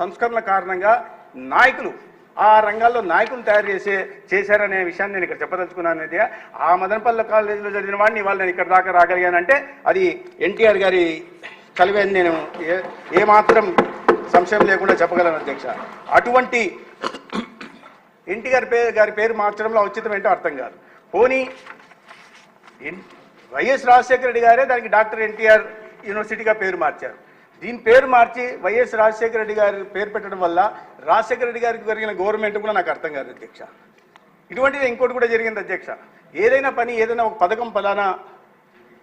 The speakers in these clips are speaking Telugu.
సంస్కరణల కారణంగా నాయకులు ఆ రంగాల్లో నాయకులు తయారు చేశారనే విషయాన్ని నేను ఇక్కడ చెప్పదలుచుకున్నాను. అనేది ఆ మదనపల్లి కాలేజీలో చదివిన వాడిని వాళ్ళు నేను ఇక్కడ దాకా రాగలిగానంటే అది ఎన్టీఆర్ గారి చలివే అని నేను ఏమాత్రం సంశయం లేకుండా చెప్పగలను అధ్యక్ష. అటువంటి ఎన్టీఆర్ గారి పేరు మార్చడంలో ఔచిత్యం ఏంటో అర్థం కాదు. పోనీ వైఎస్ రాజశేఖర రెడ్డి గారే దానికి డాక్టర్ ఎన్టీఆర్ యూనివర్సిటీగా పేరు మార్చారు. దీని పేరు మార్చి వైఎస్ రాజశేఖర రెడ్డి గారి పేరు పెట్టడం వల్ల రాజశేఖర రెడ్డి గారికి జరిగిన గవర్నమెంట్ కూడా నాకు అర్థం కాదు అధ్యక్ష. ఇటువంటిది ఇంకోటి కూడా జరిగింది అధ్యక్ష. ఏదైనా పని ఏదైనా ఒక పథకం ఫలానా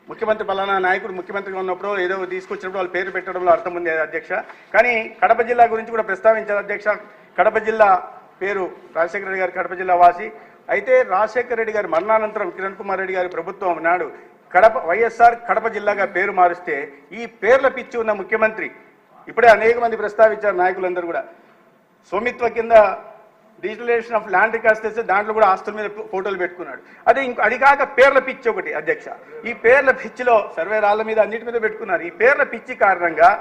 ముఖ్యమంత్రి ఫలానా నాయకుడు ముఖ్యమంత్రిగా ఉన్నప్పుడు ఏదో తీసుకొచ్చినప్పుడు వాళ్ళు పేరు పెట్టడంలో అర్థం ఉంది అధ్యక్ష. కానీ కడప జిల్లా గురించి కూడా ప్రస్తావించారు అధ్యక్ష. కడప జిల్లా పేరు రాజశేఖర రెడ్డి గారు కడప జిల్లా వాసి అయితే రాజశేఖర రెడ్డి గారి మరణానంతరం కిరణ్ కుమార్ రెడ్డి గారి ప్రభుత్వం నాడు వైఎస్ఆర్ కడప జిల్లాగా పేరు మారిస్తే ఈ పేర్ల పిచ్చి ఉన్న ముఖ్యమంత్రి ఇప్పుడే అనేక మంది ప్రస్తావించారు నాయకులందరూ కూడా స్వామిత్వ కింద డిజిటలైజేషన్ ఆఫ్ ల్యాండ్ రికార్డ్స్ తెస్తే దాంట్లో కూడా ఆస్తుల మీద ఫోటోలు పెట్టుకున్నాడు. అది కాక పేర్ల పిచ్చి ఒకటి అధ్యక్ష. ఈ పేర్ల పిచ్చిలో సర్వే రాళ్ల మీద అన్నిటి మీద పెట్టుకున్నారు. ఈ పేర్ల పిచ్చి కారణంగా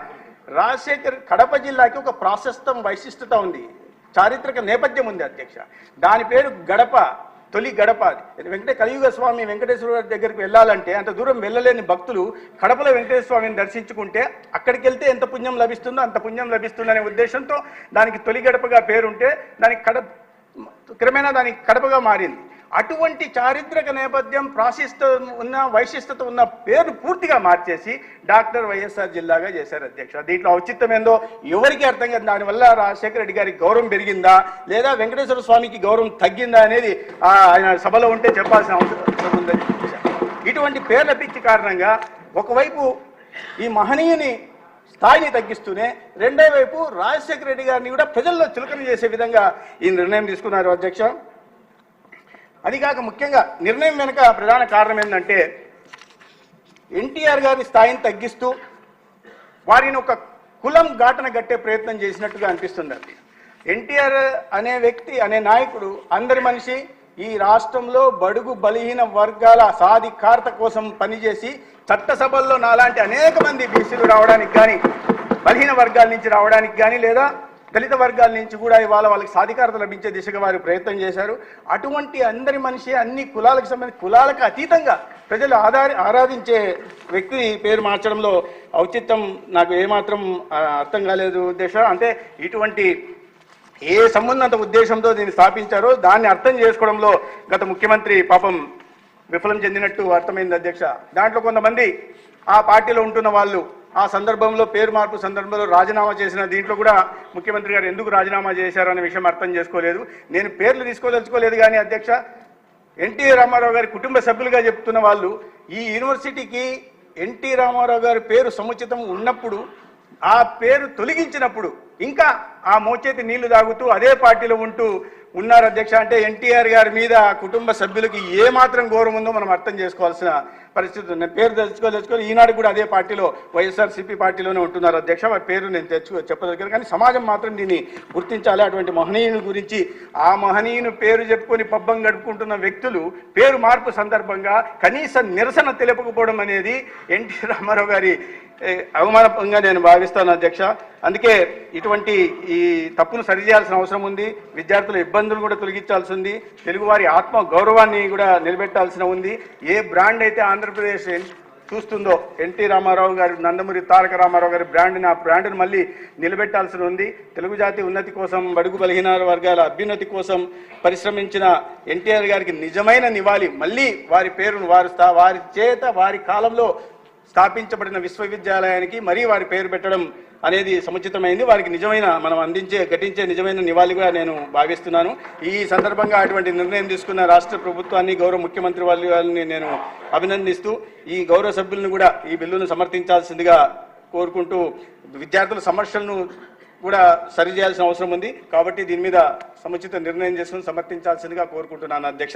కడప జిల్లాకి ఒక ప్రాశస్తం వైశిష్టత ఉంది, చారిత్రక నేపథ్యం ఉంది అధ్యక్ష. దాని పేరు గడప, తొలి గడప. కలియుగ స్వామి వెంకటేశ్వర దగ్గరికి వెళ్ళాలంటే అంత దూరం వెళ్ళలేని భక్తులు కడపలో వెంకటేశ్వర స్వామిని దర్శించుకుంటే అక్కడికి వెళ్తే ఎంత పుణ్యం లభిస్తుందో అంత పుణ్యం లభిస్తుందనే ఉద్దేశంతో దానికి తొలి గడపగా పేరుంటే దానికి క్రమేణా దానికి కడపగా మారింది. అటువంటి చారిత్రక నేపథ్యం వైశిష్టత ఉన్న పేరు పూర్తిగా మార్చేసి డాక్టర్ వైఎస్ఆర్ జిల్లాగా చేశారు అధ్యక్ష. దీంట్లో ఔచిత్యం ఏందో ఎవరికి అర్థం కాదు. దానివల్ల రాజశేఖర రెడ్డి గారికి గౌరవం పెరిగిందా లేదా వెంకటేశ్వర స్వామికి గౌరవం తగ్గిందా అనేది ఆయన సభలో ఉంటే చెప్పాల్సిన అవసరం ఉంది అధ్యక్ష. ఇటువంటి పేర్ల పిచ్చి కారణంగా ఒకవైపు ఈ మహనీయుని స్థాయిని తగ్గిస్తూనే రెండో వైపు రాజశేఖర రెడ్డి గారిని కూడా ప్రజల్లో చులకన చేసే విధంగా ఈ నిర్ణయం తీసుకున్నారు అధ్యక్ష. అదికాక ముఖ్యంగా నిర్ణయం వెనుక ప్రధాన కారణం ఏంటంటే ఎన్టీఆర్ గారి స్థాయిని తగ్గిస్తూ వారిని ఒక కులం ఘాటన గట్టే ప్రయత్నం చేసినట్టుగా అనిపిస్తుంది. ఎన్టీఆర్ అనే వ్యక్తి అనే నాయకుడు అందరి మనిషి, ఈ రాష్ట్రంలో బడుగు బలహీన వర్గాల సాధికారత కోసం పనిచేసి చట్టసభల్లో నాలాంటి అనేక మంది బీసీలు రావడానికి కానీ బలహీన వర్గాల నుంచి రావడానికి కానీ లేదా దళిత వర్గాల నుంచి కూడా ఇవాళ వాళ్ళకి సాధికారత లభించే దిశగా వారు ప్రయత్నం చేశారు. అటువంటి అందరి మనిషి అన్ని కులాలకు సంబంధించి కులాలకు అతీతంగా ప్రజలు ఆరాధించే వ్యక్తి పేరు మార్చడంలో ఔచిత్యం నాకు ఏమాత్రం అర్థం కాలేదు ఉద్దేశం. అంటే ఇటువంటి ఏ సంబంధంత ఉద్దేశంతో దీన్ని స్థాపించారో దాన్ని అర్థం చేసుకోవడంలో గత ముఖ్యమంత్రి పాపం విఫలం చెందినట్టు అర్థమైంది అధ్యక్ష. దాంట్లో కొంతమంది ఆ పార్టీలో ఉంటున్న వాళ్ళు ఆ సందర్భంలో పేరు మార్పు సందర్భంలో రాజీనామా చేసిన దీంట్లో కూడా ముఖ్యమంత్రి గారు ఎందుకు రాజీనామా చేశారు అనే విషయం అర్థం చేసుకోలేదు. నేను పేర్లు తీసుకోదలుచుకోలేదు కానీ అధ్యక్ష, ఎన్టీ రామారావు గారి కుటుంబ సభ్యులుగా చెప్తున్న వాళ్ళు ఈ యూనివర్సిటీకి ఎన్టీ రామారావు గారి పేరు సముచితం ఉన్నప్పుడు ఆ పేరు తొలగించినప్పుడు ఇంకా ఆ మోచేతి నీళ్లు తాగుతూ అదే పార్టీలో ఉంటూ ఉన్నారు అధ్యక్ష. అంటే ఎన్టీఆర్ గారి మీద కుటుంబ సభ్యులకి ఏమాత్రం గౌరవం ఉందో మనం అర్థం చేసుకోవాల్సిన పరిస్థితి ఉంది. నేను పేరు తెచ్చుకోవాలి ఈనాడు కూడా అదే పార్టీలో వైఎస్ఆర్సీపీ పార్టీలోనే ఉంటున్నారు అధ్యక్ష. వారి పేరు నేను చెప్పదలిగాను కానీ సమాజం మాత్రం దీన్ని గుర్తించాలి. అటువంటి మహనీయుని గురించి ఆ మహనీయుని పేరు చెప్పుకొని పబ్బం గడుపుకుంటున్న వ్యక్తులు పేరు మార్పు సందర్భంగా కనీస నిరసన తెలుపకపోవడం అనేది ఎన్టీ రామారావు గారి అవమానంగా నేను భావిస్తాను అధ్యక్ష. అందుకే ఇటువంటి ఈ తప్పును సరిచేయాల్సిన అవసరం ఉంది. విద్యార్థుల ఇబ్బందులు కూడా తొలగించాల్సి ఉంది. తెలుగువారి ఆత్మ గౌరవాన్ని కూడా నిలబెట్టాల్సిన ఉంది. ఏ బ్రాండ్ అయితే ఆంధ్రప్రదేశ్ చూస్తుందో ఎన్టీ రామారావు గారి నందమూరి తారక రామారావు గారి బ్రాండ్ని ఆ బ్రాండ్ని మళ్ళీ నిలబెట్టాల్సి ఉంది. తెలుగు జాతి ఉన్నతి కోసం బడుగు బలహీన వర్గాల అభ్యున్నతి కోసం పరిశ్రమించిన ఎన్టీఆర్ గారికి నిజమైన నివాళి మళ్ళీ వారి పేరును వారి చేత వారి కాలంలో స్థాపించబడిన విశ్వవిద్యాలయానికి మరీ వారి పేరు పెట్టడం అనేది సముచితమైంది. వారికి నిజమైన మనం ఘటించే నిజమైన నివాళిగా నేను భావిస్తున్నాను. ఈ సందర్భంగా అటువంటి నిర్ణయం తీసుకున్న రాష్ట్ర ప్రభుత్వాన్ని గౌరవ ముఖ్యమంత్రి వాళ్ళని నేను అభినందిస్తూ ఈ గౌరవ సభ్యులను కూడా ఈ బిల్లును సమర్థించాల్సిందిగా కోరుకుంటూ విద్యార్థుల సమస్యలను కూడా సరిచేయాల్సిన అవసరం ఉంది కాబట్టి దీని మీద సముచిత నిర్ణయం చేసుకుని సమర్థించాల్సిందిగా కోరుకుంటున్నాను అధ్యక్ష.